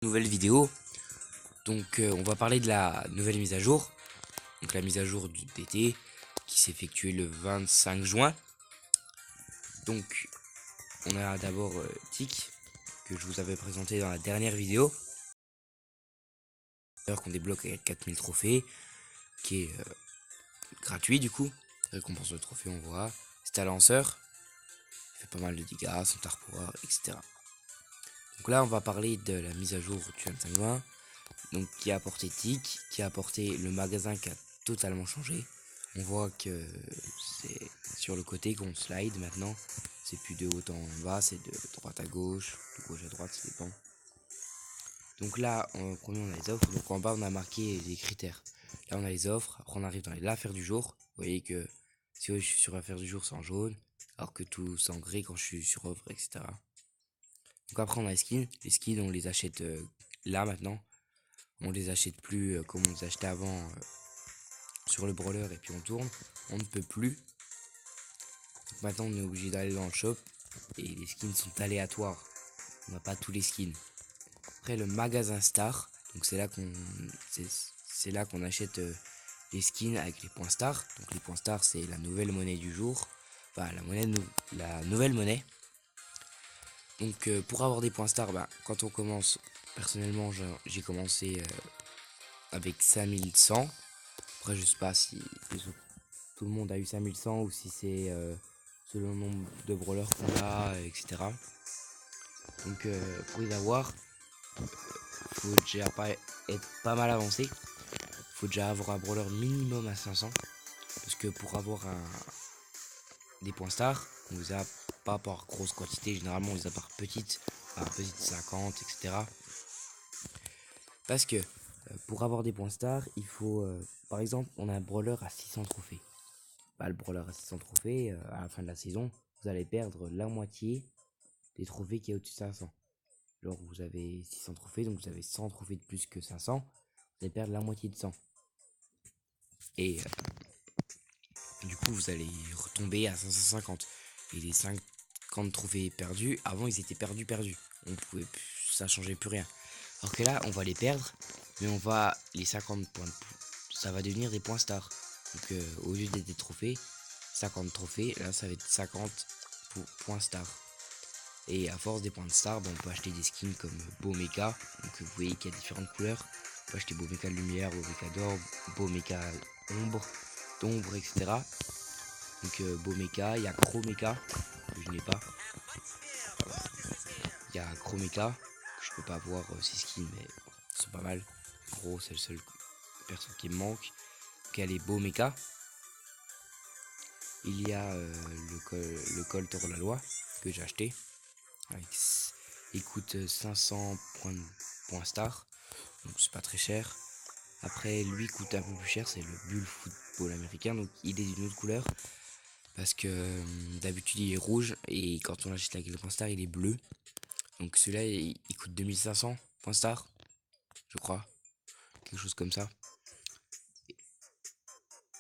Nouvelle vidéo. Donc on va parler de la nouvelle mise à jour. Donc la mise à jour du d'été qui s'est effectuée le 25 juin. Donc on a d'abord Tic que je vous avais présenté dans la dernière vidéo. D'ailleurs qu'on débloque avec 4000 trophées, qui est gratuit du coup. Récompense de trophée on voit. C'est un lanceur. Il fait pas mal de dégâts, son tar power, etc. Donc là on va parler de la mise à jour du 25 juin. Donc qui a apporté Tic, qui a apporté le magasin qui a totalement changé. On voit que c'est sur le côté qu'on slide maintenant. C'est plus de haut en bas, c'est de droite à gauche, de gauche à droite, ça dépend. Donc là, en premier on a les offres, donc en bas on a marqué les critères. Là on a les offres, après on arrive dans l'affaire du jour. Vous voyez que si je suis sur l'affaire du jour c'est en jaune, alors que tout c'est en gris quand je suis sur offre, etc. Donc après on a les skins on les achète là maintenant. On les achète plus comme on les achetait avant sur le brawler et puis on tourne. On ne peut plus. Donc maintenant on est obligé d'aller dans le shop et les skins sont aléatoires. On n'a pas tous les skins. Après le magasin Star, donc c'est là qu'on achète les skins avec les points Star. Donc les points Star c'est la nouvelle monnaie du jour. Enfin la nouvelle monnaie. Donc pour avoir des points Star, quand on commence, personnellement j'ai commencé avec 5100. Après, je sais pas si tout le monde a eu 5100 ou si c'est selon le nombre de brawlers qu'on a, etc. Donc, pour les avoir, faut déjà être pas mal avancé. Faut déjà avoir un brawler minimum à 500. Parce que pour avoir des points stars, on les a pas par grosse quantité. Généralement, on les a par petites 50, etc. Parce que pour avoir des points stars, il faut, par exemple, on a un brawler à 600 trophées. Le brawler à 600 trophées, à la fin de la saison, vous allez perdre la moitié des trophées qui est au-dessus de 500. Genre vous avez 600 trophées, donc vous avez 100 trophées de plus que 500, vous allez perdre la moitié de 100. Et du coup vous allez retomber à 550. Et les 50 trophées perdus, avant ils étaient perdus. On pouvait plus, ça changeait plus rien. Alors que là on va les perdre, mais on va les 50 points, ça va devenir des points stars. Donc au lieu d'être des trophées, 50 trophées, là ça va être 50 points stars. Et à force des points de star, on peut acheter des skins comme Beau Mecha. Donc vous voyez qu'il y a différentes couleurs. On peut acheter Beau Mecha lumière, Beau Mecha d'or, Beau Mecha d'ombre, etc. Donc Beau Mecha, il y a Gros Mecha, que je n'ai pas. Il y a Gros Mecha, que je peux pas avoir ces skins, mais ils sont pas mal. Gros, c'est le seul perso qui me manque. Donc il y a les Beau Mecha. Il y a le Colt hors la loi, que j'ai acheté. Il coûte 500 points star, donc c'est pas très cher. Après, lui coûte un peu plus cher, c'est le Bull Football américain, donc il est d'une autre couleur. Parce que d'habitude il est rouge, et quand on l'achète avec le point star, il est bleu. Donc celui-là, il coûte 2500 points star, je crois. Quelque chose comme ça.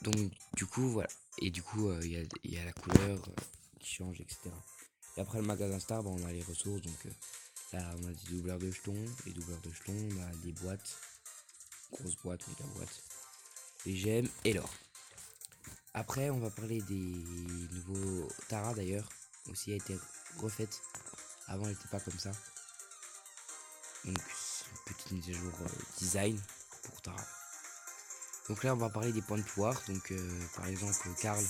Donc du coup, voilà. Et du coup, il y a la couleur qui change, etc. Et après le magasin star, on a les ressources, donc là on a des doubleurs de jetons, les doubleurs de jetons, on a des boîtes, grosses boîtes, méga boîtes, les gemmes et l'or. Après on va parler des nouveaux Tara d'ailleurs, aussi a été refaite, avant elle n'était pas comme ça. Donc c'est une petite mise à jour design pour Tara. Donc là on va parler des points de pouvoir, donc par exemple Karl,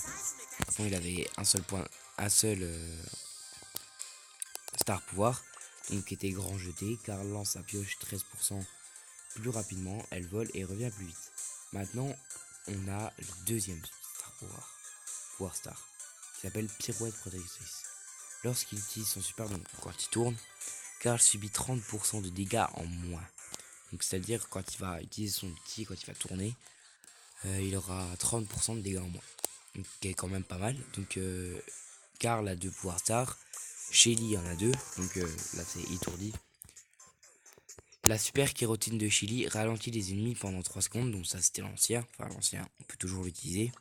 avant il avait un seul point, un seul star pouvoir, donc qui était grand jeté. Karl lance sa pioche 13% plus rapidement, elle vole et revient plus vite. Maintenant, on a le deuxième star pouvoir star, qui s'appelle Pirouette Protectrice. Lorsqu'il utilise son super, donc quand il tourne, Karl subit 30% de dégâts en moins. Donc c'est-à-dire quand il va utiliser son outil, quand il va tourner, il aura 30% de dégâts en moins. Donc qui est quand même pas mal. Donc Karl a deux pouvoirs stars, Shelly en a deux, donc là c'est étourdi. La super kérotine de Chili ralentit les ennemis pendant 3 secondes, donc ça c'était l'ancien, on peut toujours l'utiliser.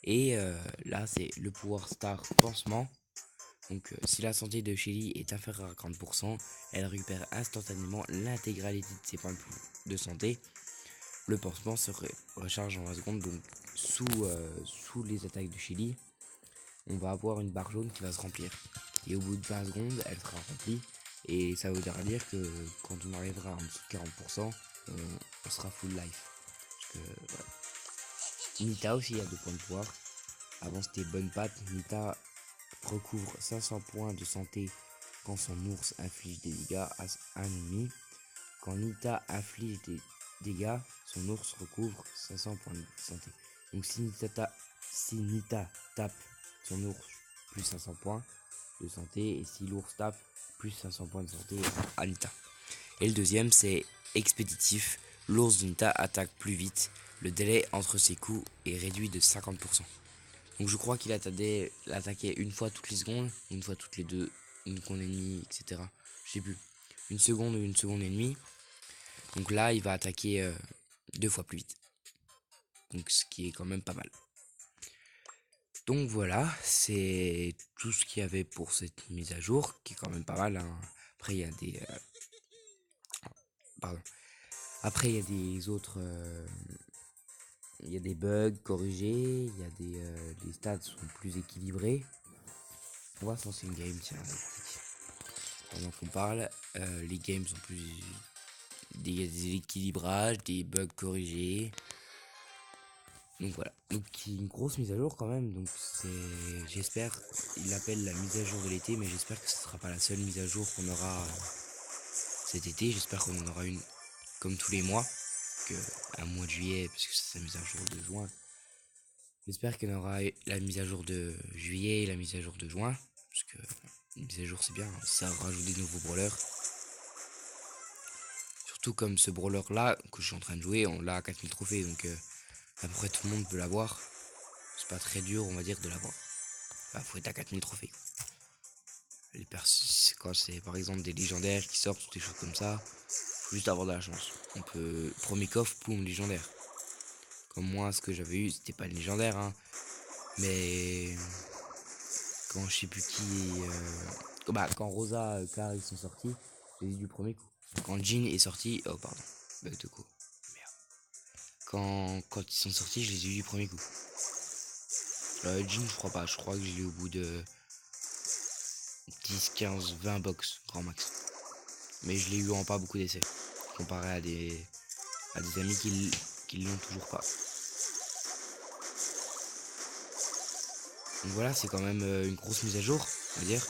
Et là c'est le pouvoir star pansement, Donc si la santé de Shelly est inférieure à 40%, elle récupère instantanément l'intégralité de ses points de santé. Le pansement se recharge en 20 secondes, donc sous les attaques de Shelly, on va avoir une barre jaune qui va se remplir. Et au bout de 20 secondes, elle sera remplie. Et ça voudra dire que quand on arrivera en dessous de 40%, on sera full life. Parce que, voilà. Nita aussi a 2 points de pouvoir. Avant c'était Bonne Patte. Nita recouvre 500 points de santé quand son ours inflige des dégâts à un ennemi. Quand Nita inflige des dégâts, son ours recouvre 500 points de santé. Donc si Nita tape son ours, plus 500 points de santé. Et si l'ours tape, plus 500 points de santé à Nita. Et le deuxième, c'est expéditif. L'ours de Nita attaque plus vite. Le délai entre ses coups est réduit de 50%. Donc je crois qu'il attaquait une fois toutes les secondes, une fois toutes les 2, une seconde et demie, etc. Je sais plus. Une seconde ou une seconde et demie. Donc là, il va attaquer 2 fois plus vite. Donc ce qui est quand même pas mal. Donc voilà, c'est tout ce qu'il y avait pour cette mise à jour, qui est quand même pas mal. Hein. Après, il y a des... pardon. Après, il y a des autres... il y a des bugs corrigés, il y a les stats sont plus équilibrés. On va se lancer une game, tiens. Pendant qu'on parle, les games sont plus... Il y a des équilibrages, des bugs corrigés. Donc voilà, donc une grosse mise à jour quand même, donc c'est, j'espère, il l'appelle la mise à jour de l'été, mais j'espère que ce sera pas la seule mise à jour qu'on aura cet été, j'espère qu'on en aura une comme tous les mois, que un mois de juillet, parce que c'est la mise à jour de juin, j'espère qu'on aura la mise à jour de juillet et la mise à jour de juin, parce que une mise à jour c'est bien, ça rajoute des nouveaux brawlers, surtout comme ce brawler là que je suis en train de jouer, on l'a à 4000 trophées, donc à peu près tout le monde peut l'avoir. C'est pas très dur, on va dire, de l'avoir. Enfin, faut être à 4000 trophées. Quand c'est par exemple des légendaires qui sortent ou des choses comme ça, faut juste avoir de la chance. On peut. Premier coffre, boum, légendaire. Comme moi, ce que j'avais eu, c'était pas le légendaire, hein. Mais. Quand je sais plus qui. Quand Rosa et Car ils sont sortis, j'ai eu du premier coup. Quand Jean est sorti. Oh, pardon. Bug de coup. Merde. Quand ils sont sortis, je les ai eu du premier coup. Jean, je crois pas. Je crois que je l'ai au bout de 10, 15, 20 box, grand max. Mais je l'ai eu en pas beaucoup d'essais. Comparé à des amis qui l'ont toujours pas. Donc voilà, c'est quand même une grosse mise à jour, on va dire.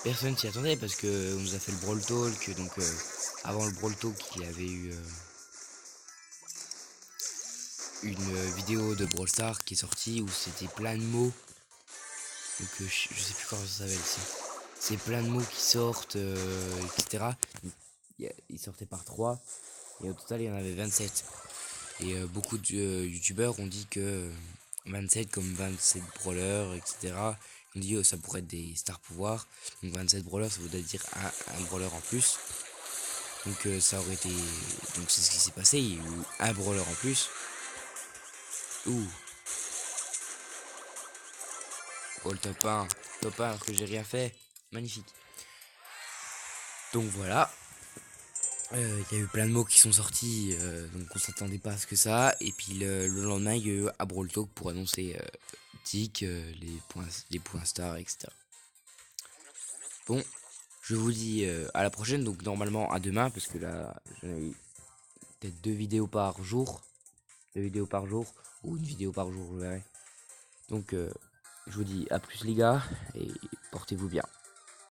Personne s'y attendait parce que on nous a fait le Brawl Talk. Donc avant le Brawl Talk, il y avait eu une vidéo de Brawl Stars qui est sortie où c'était plein de mots. Donc je sais plus comment ça s'appelle ça. C'est plein de mots qui sortent, etc. Ils sortaient par 3. Et au total, il y en avait 27. Et beaucoup de youtubeurs ont dit que 27 comme 27 brawlers, etc. On dit ça pourrait être des stars pouvoirs. Donc 27 brawlers, ça voudrait dire un brawler en plus. Donc ça aurait été... Donc c'est ce qui s'est passé, il y a eu un brawler en plus. Ouh. Oh le top 1. Top 1 alors que j'ai rien fait. Magnifique. Donc voilà. Il y a eu plein de mots qui sont sortis, donc on s'attendait pas à ce que ça. Et puis le lendemain, il y a eu à Brawl Talk pour annoncer Tic, les points stars, etc. Bon, je vous dis à la prochaine, donc normalement à demain, parce que là, j'en ai peut-être 2 vidéos par jour. 2 vidéos par jour, ou une vidéo par jour, je verrai. Donc, je vous dis à plus les gars, et portez-vous bien.